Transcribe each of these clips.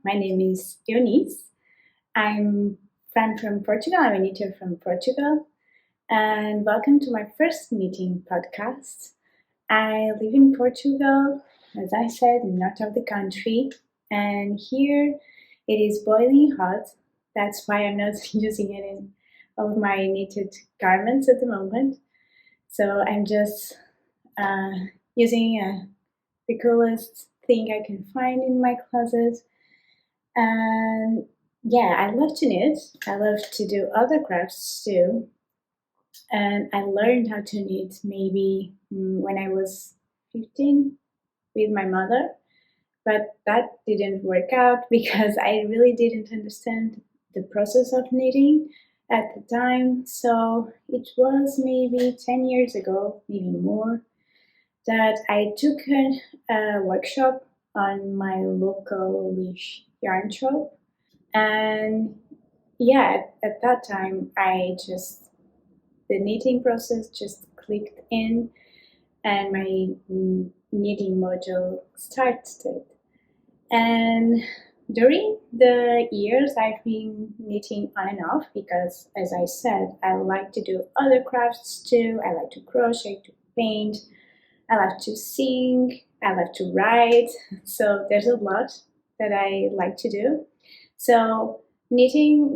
My name is Eunice. I'm from Portugal. I'm a knitter from Portugal. And welcome to my first knitting podcast. I live in Portugal, as I said, in the north of the country. And here it is boiling hot. That's why I'm not using any of my knitted garments at the moment. So I'm just uh, using the coolest thing I can find in my closet. And yeah, I love to knit. I love to do other crafts too. And I learned how to knit maybe when I was 15 with my mother. But that didn't work out because I really didn't understand the process of knitting at the time. So it was maybe 10 years ago, maybe more, that I took a workshop on my local yarn shop. And yeah, at that time, the knitting process just clicked in and my knitting module started. And during the years, I've been knitting on and off because, as I said, I like to do other crafts too. I like to crochet, to paint, I love to sing, I love to write. So there's a lot that I like to do. So knitting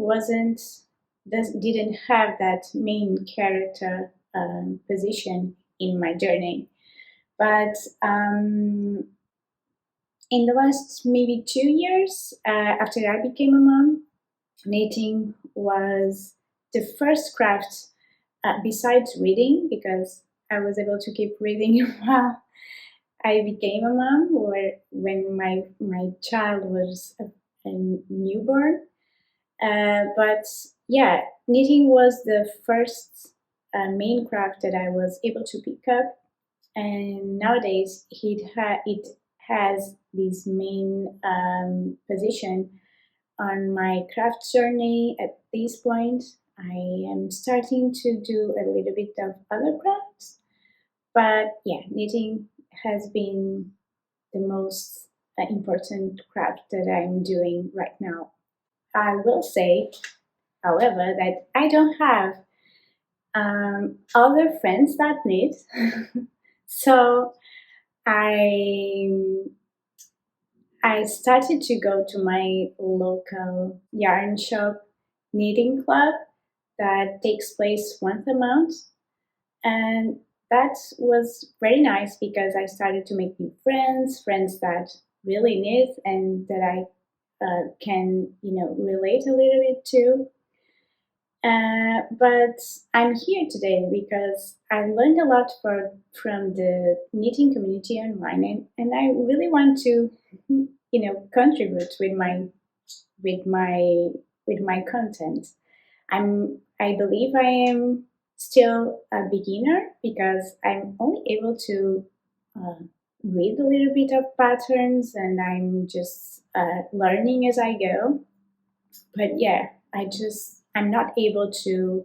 didn't have that main character position in my journey. But in the last maybe 2 years, after I became a mom, knitting was the first craft besides reading, because I was able to keep reading while I became a mom, or when my child was a newborn. But yeah, knitting was the first main craft that I was able to pick up, and nowadays it has this main position on my craft journey. At this point, I am starting to do a little bit of other crafts, but yeah, knitting has been the most important craft that I'm doing right now. I will say, however, that I don't have other friends that knit, so I I started to go to my local yarn shop knitting club that takes place once a month, and that was very nice because I started to make new friends that really knit and that I can relate a little bit to. But I'm here today because I learned a lot from the knitting community online, and I really want to, contribute with my with my content. I believe I am still a beginner because I'm only able to uh, read a little bit of patterns, and I'm just learning as I go. But yeah, I'm not able to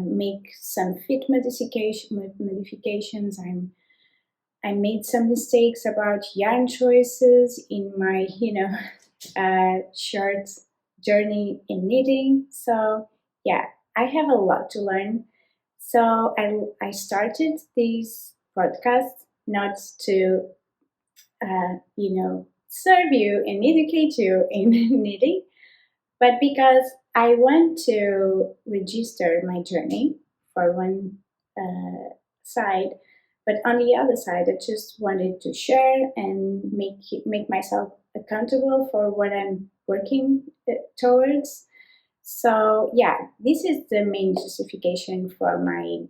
make some fit modifications. I made some mistakes about yarn choices in my short journey in knitting. So yeah, I have a lot to learn. So I started this podcast not to serve you and educate you in knitting, but because I want to register my journey for one side, but on the other side, I just wanted to share and make myself accountable for what I'm working towards. So yeah, this is the main justification for my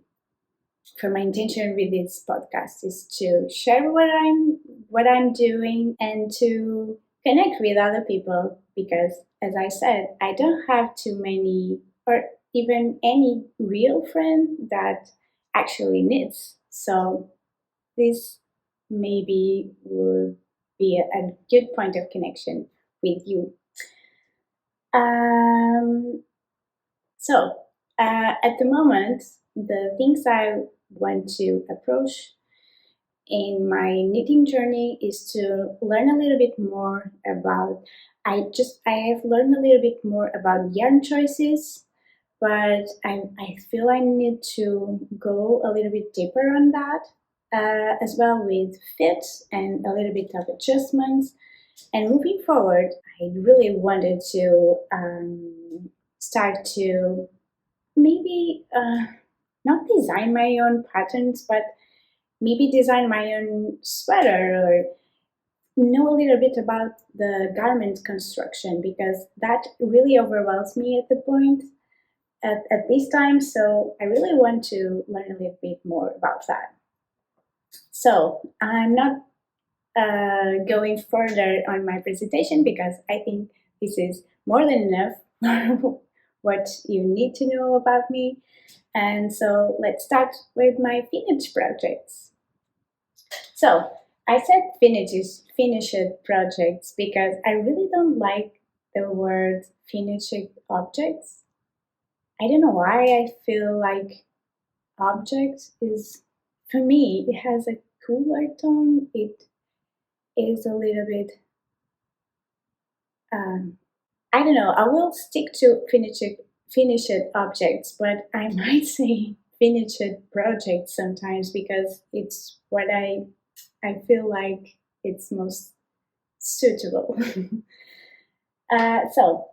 intention with this podcast, is to share what I'm doing and to connect with other people, because as I said, I don't have too many or even any real friend that actually knits. So this maybe would be a good point of connection with you. Um, so at the moment, the things I want to approach in my knitting journey is to learn a little bit more about. I have learned a little bit more about yarn choices, but I feel I need to go a little bit deeper on that, as well with fit and a little bit of adjustments. And moving forward, I really wanted to start to maybe not design my own patterns, but maybe design my own sweater or know a little bit about the garment construction, because that really overwhelms me at the point at this time. So I really want to learn a little bit more about that. So I'm not going further on my presentation because I think this is more than enough for what you need to know about me. And so let's start with my finished projects. So I said finished projects because I really don't like the word finished objects. I don't know why I feel like objects is, for me, it has a cooler tone. It is a little bit, um, I don't know. I will stick to finished objects, but I might say finished projects sometimes because it's what I feel like it's most suitable. So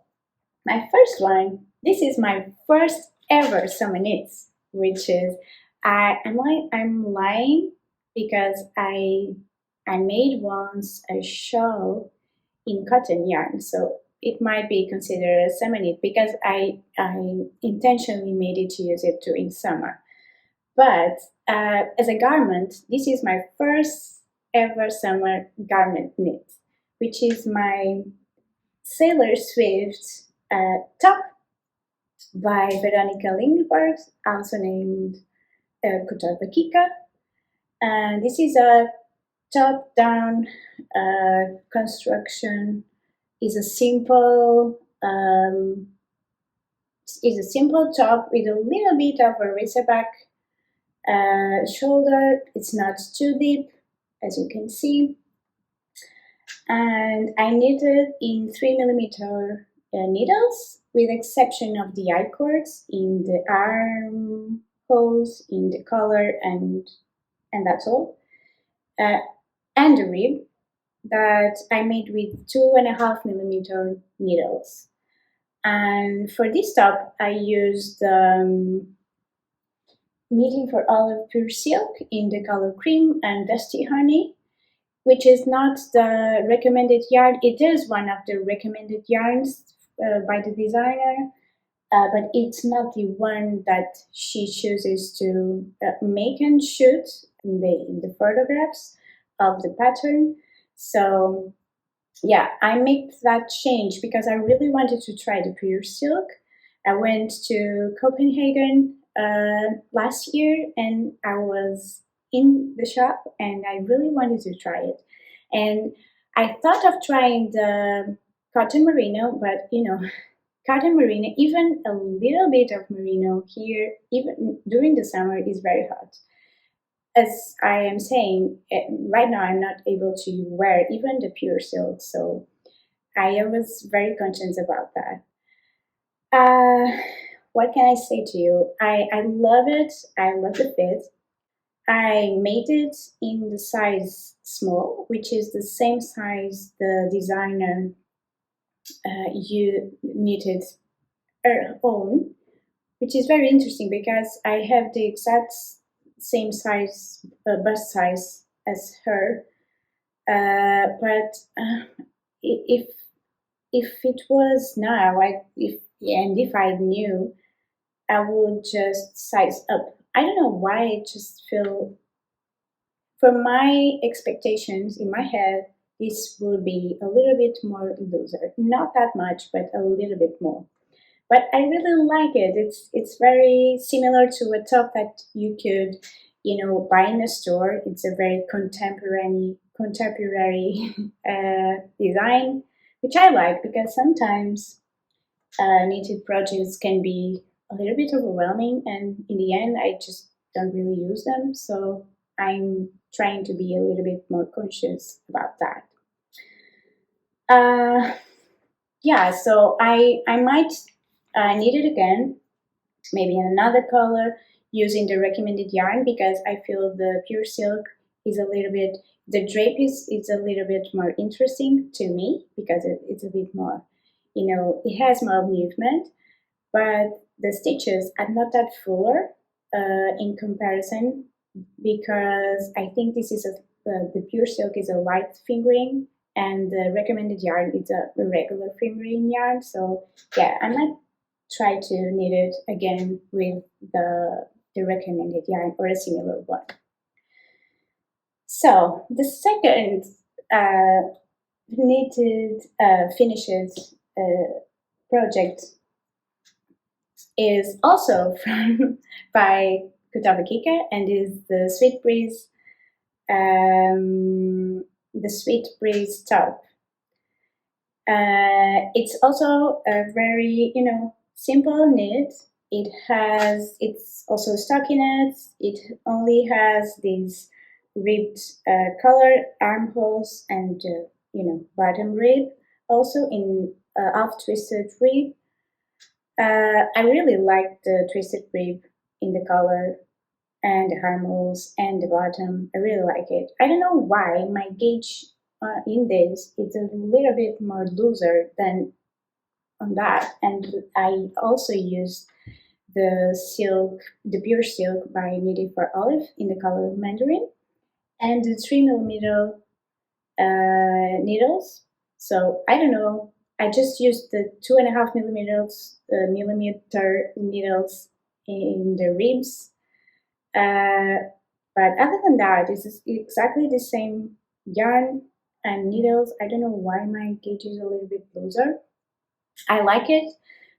my first one. This is my first ever summer knits, which is I'm lying because I made once a shawl in cotton yarn, so it might be considered a summer knit because I intentionally made it to use it during summer. But as a garment, this is my first ever summer garment knit, which is my Sailor Swift top by Veronica Lindberg, also named Couture Kika. And this is a top-down construction. Is a simple top with a little bit of a racerback shoulder. It's not too deep, as you can see. And I knitted in 3mm needles, with exception of the I-cords in the armholes, in the collar, and that's all. And the rib that I made with 2.5mm needles. And for this top, I used Knitting for Olive Pure Silk in the color cream and Dusty Honey, which is not the recommended yarn. It is one of the recommended yarns by the designer, but it's not the one that she chooses to make and shoot in the photographs of the pattern. So yeah, I made that change because I really wanted to try the pure silk. I went to Copenhagen last year and I was in the shop and I really wanted to try it. And I thought of trying the cotton merino, but cotton merino, even a little bit of merino here, even during the summer, is very hot. As I am saying, right now I'm not able to wear even the pure silk, so I was very conscious about that. What can I say to you? I love it. I love the fit. I made it in the size small, which is the same size the designer you knitted her own, which is very interesting because I have the exact same size bust size as her. But if it was now, if I knew, I would just size up. I don't know why. I just feel, for my expectations in my head, this will be a little bit more looser. Not that much, but a little bit more. But I really like it. It's very similar to a top that you could, buy in a store. It's a very contemporary design, which I like because sometimes knitted projects can be a little bit overwhelming, and in the end, I just don't really use them. So I'm trying to be a little bit more conscious about that. Uh, yeah, so I might knit it again, maybe in another color, using the recommended yarn, because I feel the pure silk is a little bit, the drape is a little bit more interesting to me, because it's a bit more, it has more movement, but the stitches are not that fuller in comparison, because I think this is the pure silk is a light fingering, and the recommended yarn is a regular fingering yarn. So yeah, I might try to knit it again with the recommended yarn or a similar one. So the second knitted finished project is also from by Kutava Kika, and is the Sweet Breeze, top. It's also a very simple knit. It's also stockinette. It only has these ribbed color armholes and bottom rib, also in half twisted rib. I really like the twisted rib in the color and the armholes and the bottom. I really like it. I don't know why my gauge in this is a little bit more looser than on that, and I also used the pure silk by Knitting for Olive in the color Mandarin, and the 3mm needles. So I don't know. I just used the 2.5 millimeter needles in the ribs. But other than that, it's exactly the same yarn and needles. I don't know why my gauge is a little bit looser. I like it,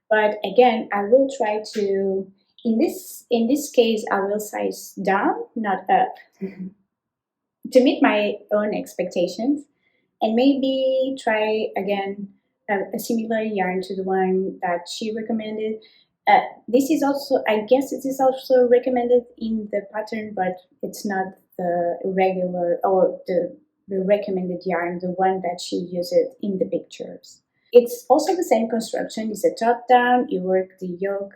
but again, I will try to. In this case, I will size down, not up, to meet my own expectations, and maybe try again a similar yarn to the one that she recommended. This is also, I guess, it is also recommended in the pattern, but it's not the regular or the recommended yarn, the one that she used in the pictures. It's also the same construction. It's a top down. You work the yoke,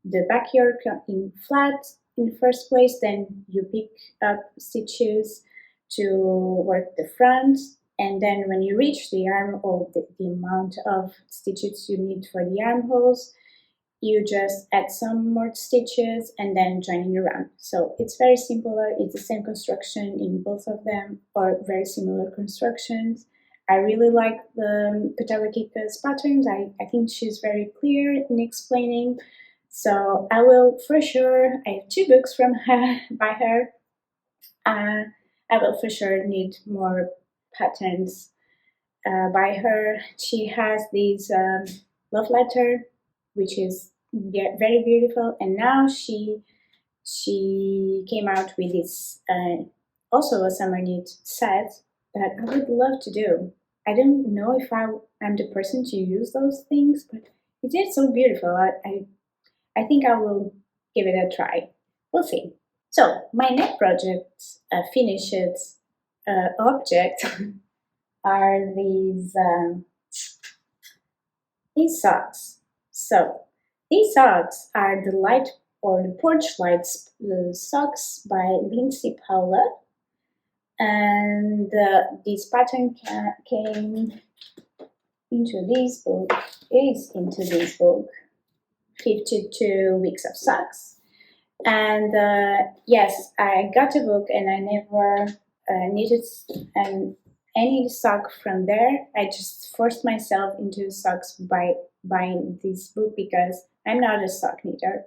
the back yoke in flat in the first place, then you pick up stitches to work the front, and then when you reach the armhole, the amount of stitches you need for the armholes, you just add some more stitches and then join it around. So it's very similar. It's the same construction in both of them, or very similar constructions. I really like the Kutarakika's patterns. I think she's very clear in explaining. So I will for sure, I have 2 books from her by her. I will for sure need more patterns by her. She has this love letter, which is very beautiful, and now she came out with this also a summer knit set that I would love to do. I don't know if I'm the person to use those things, but it is so beautiful. I think I will give it a try. We'll see. So my next project, finished object, are these socks. So these socks are the light or the porch lights socks by Lindsay Paula, and this pattern came into this book. Is into this book, 52 weeks of socks. And yes, I got a book and I never knitted any sock from there. I just forced myself into socks by buying this book, because I'm not a sock knitter.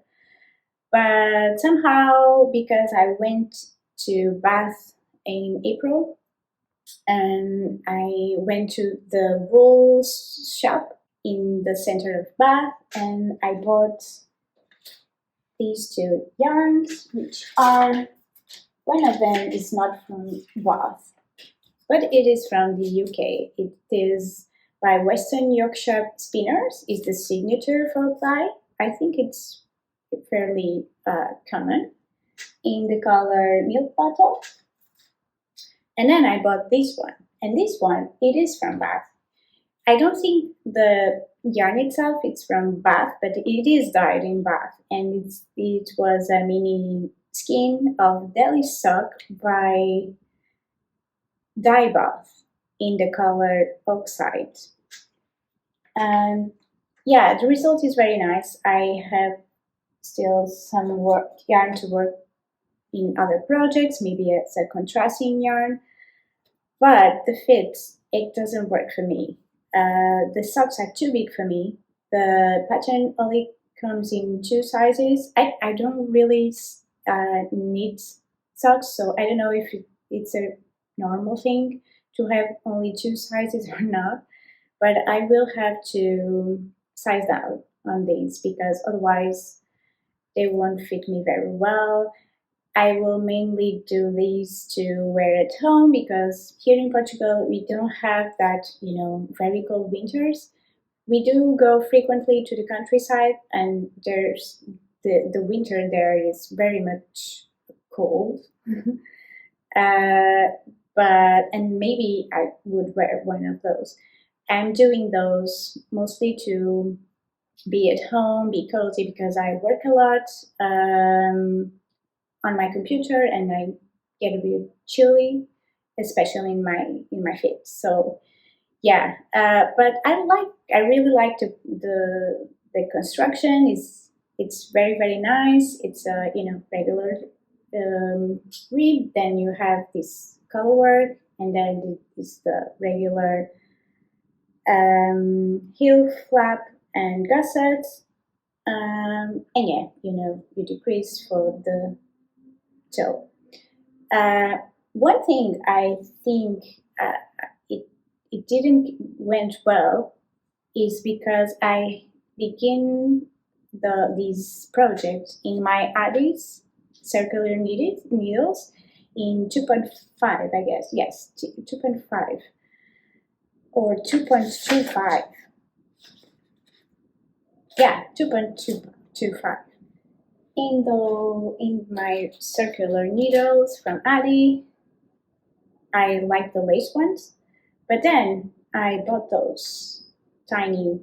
But somehow, because I went to Bath in April, and I went to the wool shop in the center of Bath, and I bought these 2 yarns, which are, one of them is not from Bath, but it is from the UK. It is by Western Yorkshire Spinners. Is the signature for ply. I think it's fairly common, in the color Milk Bottle. And then I bought this one, and this one, it is from Bath. I don't think the yarn itself is from Bath, but it is dyed in Bath, and it was a mini skein of Deli Sock by Dye Bath in the color Oxide. And yeah, the result is very nice. I have still some yarn to work in other projects, maybe it's a contrasting yarn, but the fit, it doesn't work for me. The socks are too big for me. The pattern only comes in two sizes. I don't really need socks, so I don't know if it's a normal thing to have only two sizes or not, but I will have to size down on these because otherwise they won't fit me very well. I will mainly do these to wear at home because here in Portugal we don't have that, very cold winters. We do go frequently to the countryside, and there's the winter there is very much cold. uh, and maybe I would wear one of those. I'm doing those mostly to be at home, be cozy because I work a lot. On my computer and I get a bit chilly, especially in my feet. So yeah, but I really like the construction. It's very very nice. It's a regular rib. Then you have this color work, and then is the regular heel flap and gussets. And yeah, you decrease for the toe. Uh, One thing I think it it didn't went well is because I begin these projects in my Addis circular needles in 2.5, I guess. Yes, 2.5 or 2.25. Yeah, 2.225. In my circular needles from Adi, I like the lace ones, but then I bought those tiny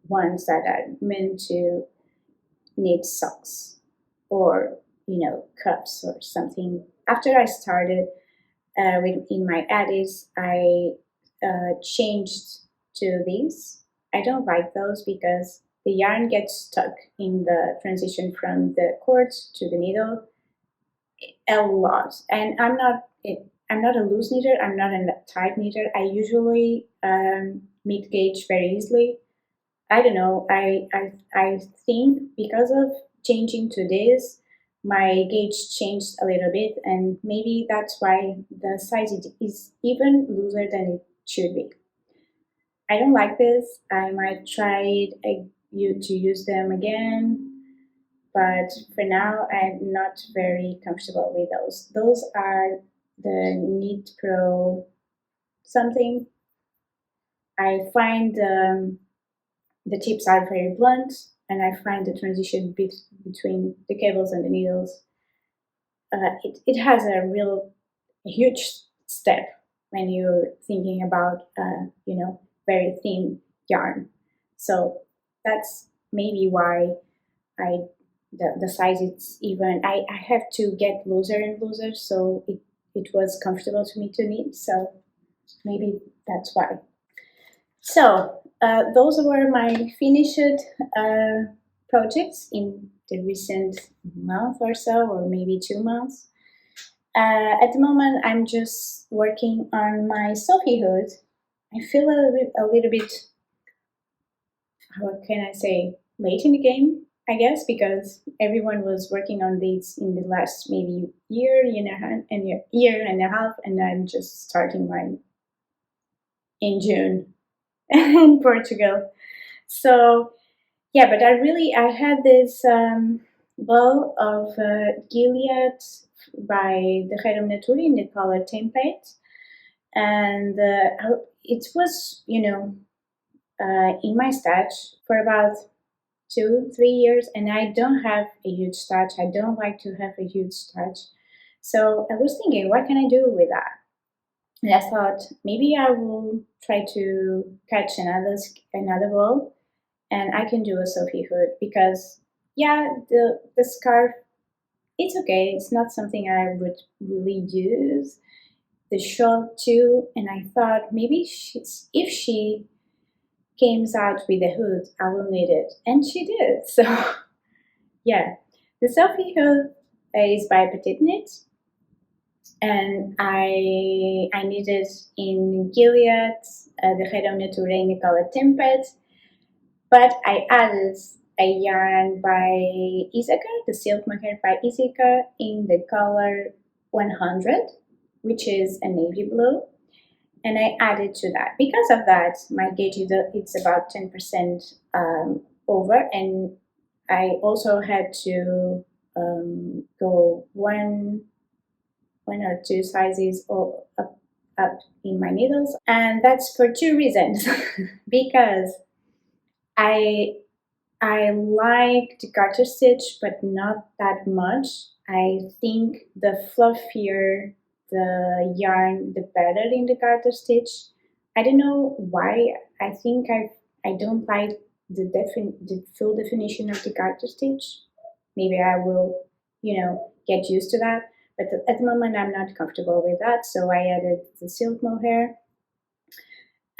ones that are meant to knit socks or cups or something. After I started in my Addis, I changed to these. I don't like those because the yarn gets stuck in the transition from the cord to the needle a lot. And I'm not a loose knitter. I'm not a tight knitter. I usually mid gauge very easily. I don't know. I think because of changing to this, my gauge changed a little bit, and maybe that's why the size is even looser than it should be. I don't like this. I might try you to use them again, but for now, I'm not very comfortable with those. Those are the Knit Pro something. I find the tips are very blunt, and I find the transition between the cables and the needles. It has a huge step when you're thinking about very thin yarn. So that's maybe why I the size it's even I have to get looser and looser, so it was comfortable to me to knit. So maybe that's why. So those were my finished projects in the recent month or so, or maybe 2 months. At the moment, I'm just working on my Selfie Hood. I feel a little bit, what can I say, late in the game, I guess, because everyone was working on these in the last maybe year, year and a half, and I'm just starting mine in June in Portugal. So yeah, but I had this bowl of Gilead by the Rerum Naturi in the color Tempate, and it was in my stash for about 2-3 years, and I don't have a huge stash. I don't like to have a huge stash, so I was thinking, what can I do with that? And I thought maybe I will try to catch another ball, and I can do a Selfie Hood because yeah, the scarf, it's okay. It's not something I would really use. The shawl too, and I thought maybe if she came out with a hood, I will need it, and she did. So yeah, the Selfie Hood is by Petite Knit, and I knit it in Gilead, the Redom Nature in the color Tempet, but I added a yarn by Issachar, the Silk Mohair by Issachar, in the color 100, which is a navy blue, and I added to that. Because of that, my gauge is it's about 10% over, and I also had to go one or two sizes up in my needles, and that's for two reasons. Because I I like the garter stitch, but not that much. I think the fluffier the yarn, the better in the garter stitch. I don't know why. I think I don't like the full definition of the garter stitch. Maybe I will, get used to that. But at the moment, I'm not comfortable with that, so I added the silk mohair.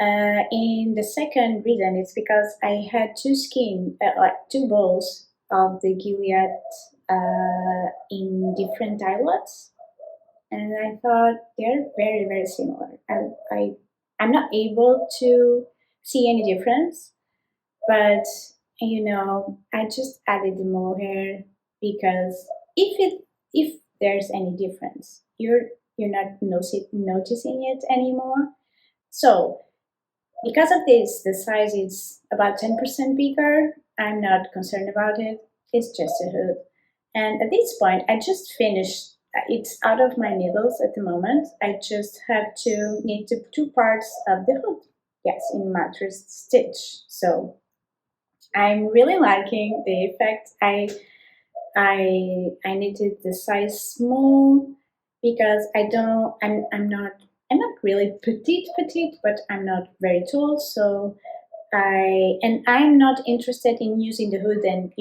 In the second reason, it's because I had like two balls of the Gilead in different dye lots, and I thought they're very very similar. I'm not able to see any difference, but I just added the mohair because if there's any difference, you're not noticing it anymore. So because of this, the size is about 10% bigger. I'm not concerned about it. It's just a hood. And at this point, I just finished. It's out of my needles at the moment. I just have to knit the two parts of the hood. Yes, in mattress stitch. So I'm really liking the effect. I knitted the size small because I'm not really petite, but I'm not very tall. So I'm not interested in using the hood and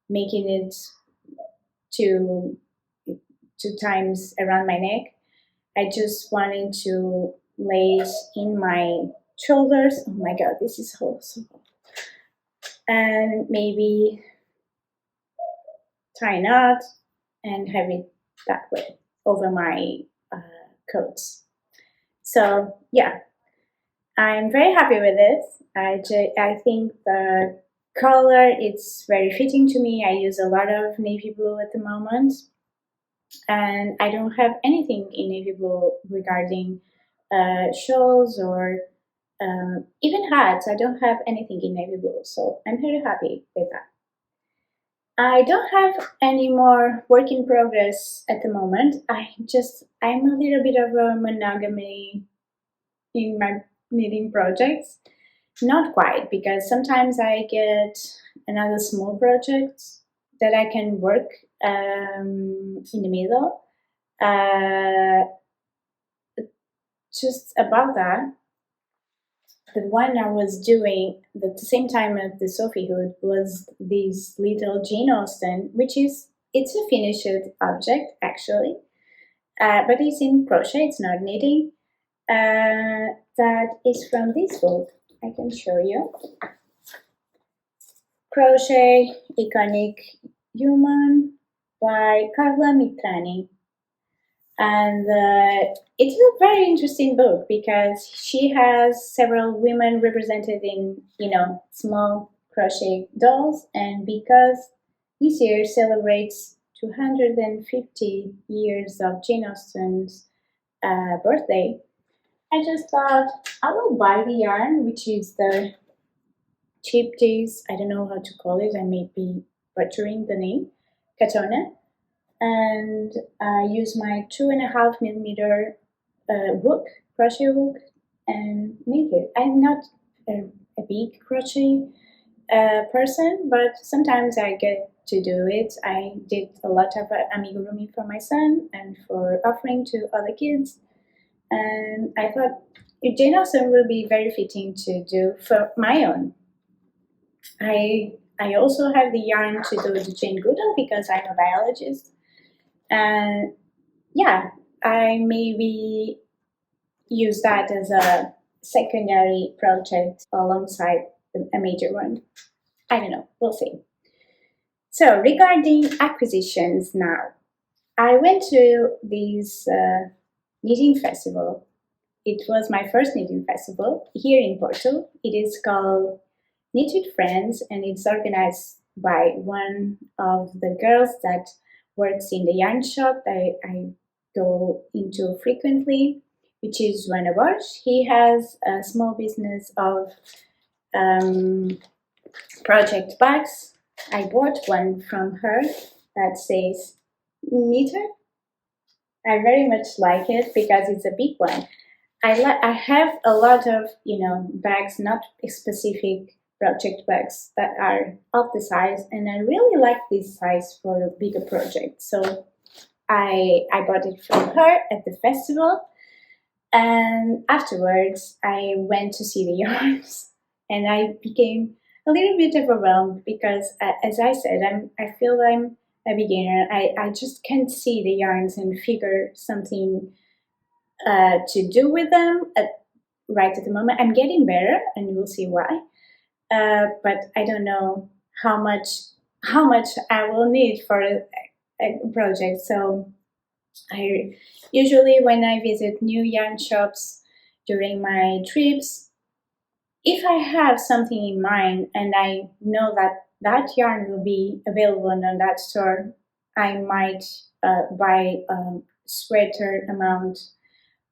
making it two two times around my neck. I just wanted to lay it in my shoulders. Oh my god, this is so and maybe tie a knot and have it that way over my coats. So yeah, I'm very happy with it. I think the color it's very fitting to me. I use a lot of navy blue at the moment, and I don't have anything in navy blue regarding shawls or even hats. I don't have anything in navy blue, so I'm very happy with that. I don't have any more work in progress at the moment. I'm a little bit of a monogamy in my knitting projects. Not quite, because sometimes I get another small project that I can work in the middle. Uh, just about that, the one I was doing at the same time as the Sophie Hood was this little Jane Austen, it's a finished object actually, but it's in crochet. It's not knitting. That is from this book. I can show you. Crochet Iconic Human by Carla Mitrani. And it's a very interesting book because she has several women represented in, small crochet dolls. And because this year celebrates 250 years of Jane Austen's birthday, I just thought I will buy the yarn, which is the cheap I don't know how to call it, I may be butchering the name, Katona, and use my 2.5 millimeter hook, crochet hook, and make it. I'm not a big crochet person, but sometimes I get to do it. I did a lot of amigurumi for my son and for offering to other kids. And I thought Jane Austen will be very fitting to do for my own. I also have the yarn to do the Jane Goodall because I'm a biologist. And yeah, I maybe use that as a secondary project alongside a major one. I don't know, we'll see. So, regarding acquisitions now, I went to this knitting festival. It was my first knitting festival here in Porto. It is called Knit with Friends, and it's organized by one of the girls that works in the yarn shop that I go into frequently, which is Joana Borges. He has a small business of um, project bags. I bought one from her that says knitter. I very much like it because it's a big one. I have a lot of bags, not specific project bags that are of the size, and I really like this size for a bigger project. So I bought it from her at the festival, and afterwards I went to see the yarns, and I became a little bit overwhelmed because, as I said, I feel I'm a beginner. I just can't see the yarns and figure something to do with them right at the moment. I'm getting better, and we'll see why. But I don't know how much I will need for a project. So I usually, when I visit new yarn shops during my trips, if I have something in mind and I know that that yarn will be available on that store, I might buy a sweater amount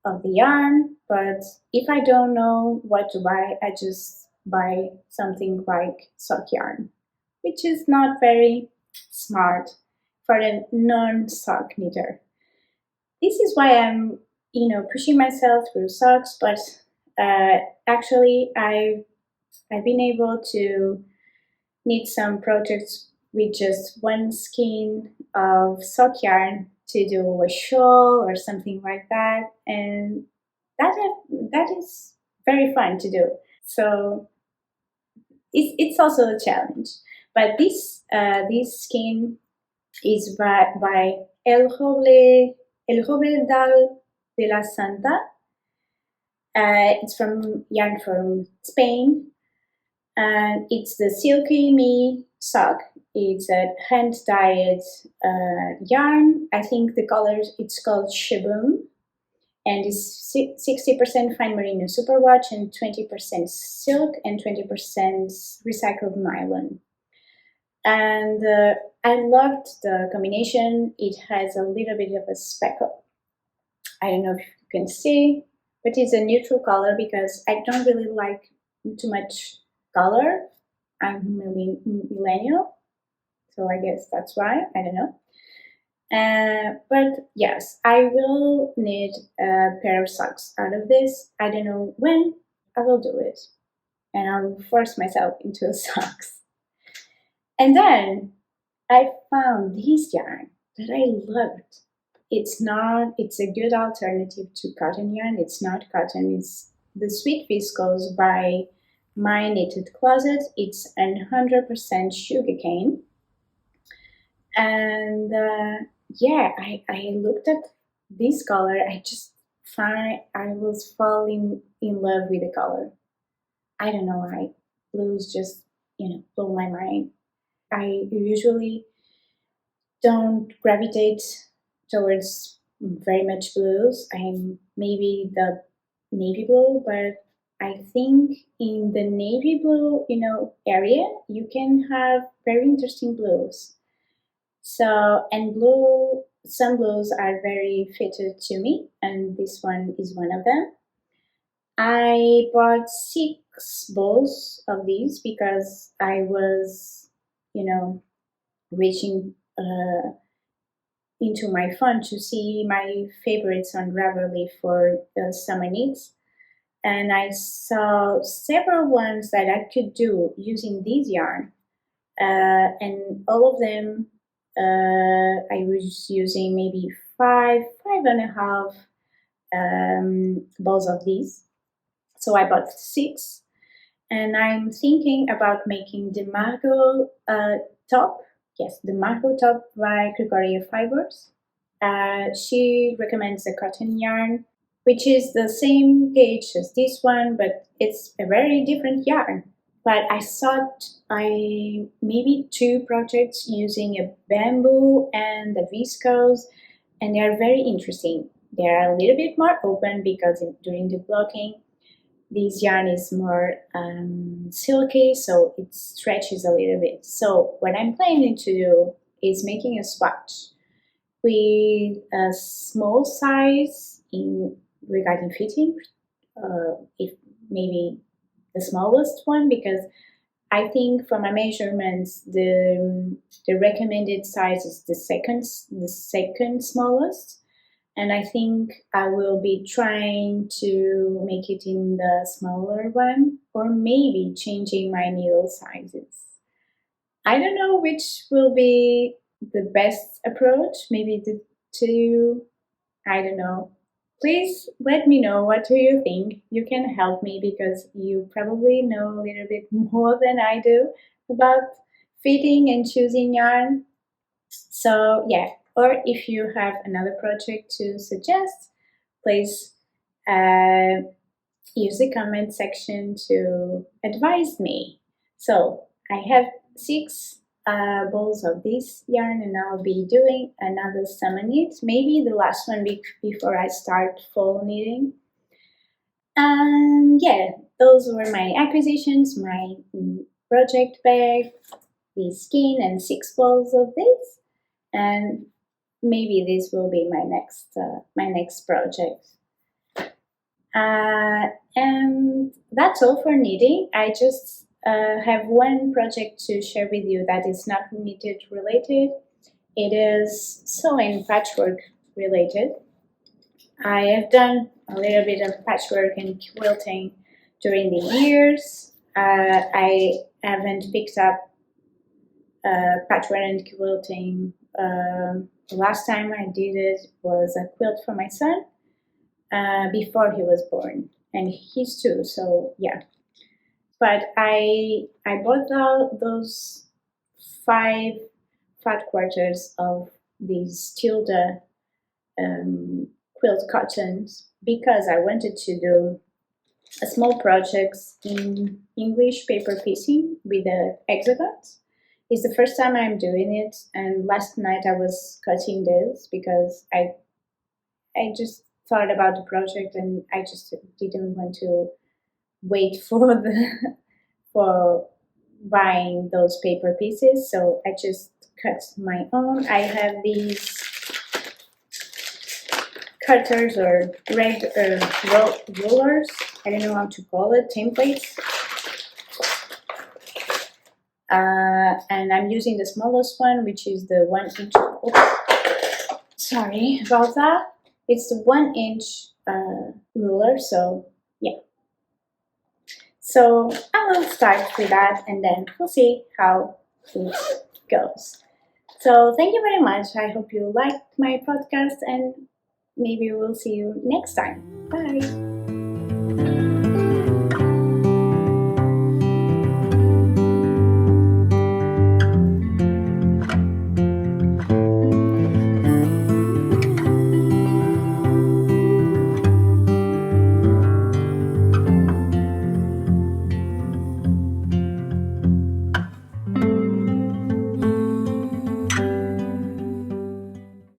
of the yarn. But if I don't know what to buy, I just buy something like sock yarn, which is not very smart for a non-sock knitter. This is why I'm, pushing myself through socks. But actually, I've been able to knit some projects with just one skein of sock yarn to do a shawl or something like that, and that is very fun to do. So it's also a challenge. But this skein is by El Robledal de la Santa. It's from yarn from Spain, and it's the Silky Me Sock. It's a hand dyed yarn. I think the color it's called Shaboom, and it's 60% fine merino superwash and 20% silk and 20% recycled nylon. And I loved the combination. It has a little bit of a speckle. I don't know if you can see, but it's a neutral color because I don't really like too much color. I'm millennial, so I guess that's why. I don't know. But yes, I will need a pair of socks out of this. I don't know when. I will do it, and I'll force myself into socks. And then I found this yarn that I loved. It's a good alternative to cotton yarn. It's not cotton, it's the Sweet Viscos by My Knitted Closet. It's 100% sugarcane. And yeah, I looked at this color. I was falling in love with the color. I don't know why. Blues just, blow my mind. I usually don't gravitate towards very much blues. I'm maybe the navy blue, but I think in the navy blue, area, you can have very interesting blues. So, and some blues are very fitted to me, and this one is one of them. I bought 6 bowls of these because I was, reaching into my phone to see my favorites on Ravelry for summer knits. And I saw several ones that I could do using this yarn. and all of them I was using maybe five and a half balls of these. So I bought 6, and I'm thinking about making the Margot top. Yes, the Margot top by Gregoria Fibers. She recommends a cotton yarn, which is the same gauge as this one, but it's a very different yarn. But I thought I maybe 2 projects using a bamboo and the viscose, and they are very interesting. They are a little bit more open because during the blocking, this yarn is more silky, so it stretches a little bit. So what I'm planning to do is making a swatch with a small size in regarding fitting, if maybe the smallest one, because I think for my measurements the recommended size is the second smallest, and I think I will be trying to make it in the smaller one, or maybe changing my needle sizes. I don't know which will be the best approach. Maybe the 2, I don't know. Please let me know, what do you think? You can help me because you probably know a little bit more than I do about fitting and choosing yarn. So yeah, or if you have another project to suggest, please use the comment section to advise me. So I have 6 balls of this yarn, and I'll be doing another summer knit, maybe the last one before I start fall knitting. And yeah, those were my acquisitions, my project bag, the skein, and 6 balls of this, and maybe this will be my next project. And that's all for knitting. I just have one project to share with you that is not knitted related. It is sewing patchwork related. I have done a little bit of patchwork and quilting during the years. I haven't picked up patchwork and quilting. The last time I did it was a quilt for my son before he was born, and he's 2, so yeah. But I bought those 5 fat quarters of these tilde quilt cottons because I wanted to do a small projects in English paper piecing with the hexagons. It's the first time I'm doing it, and last night I was cutting this because I just thought about the project and I just didn't want to wait for for buying those paper pieces, so I just cut my own. I have these cutters or rollers, I don't know how to call it, templates, and I'm using the smallest one, which is the 1 inch. Oops, sorry about that. It's the 1 inch ruler, so yeah. So I will start with that, and then we'll see how it goes. So thank you very much. I hope you liked my podcast, and maybe we'll see you next time. Bye.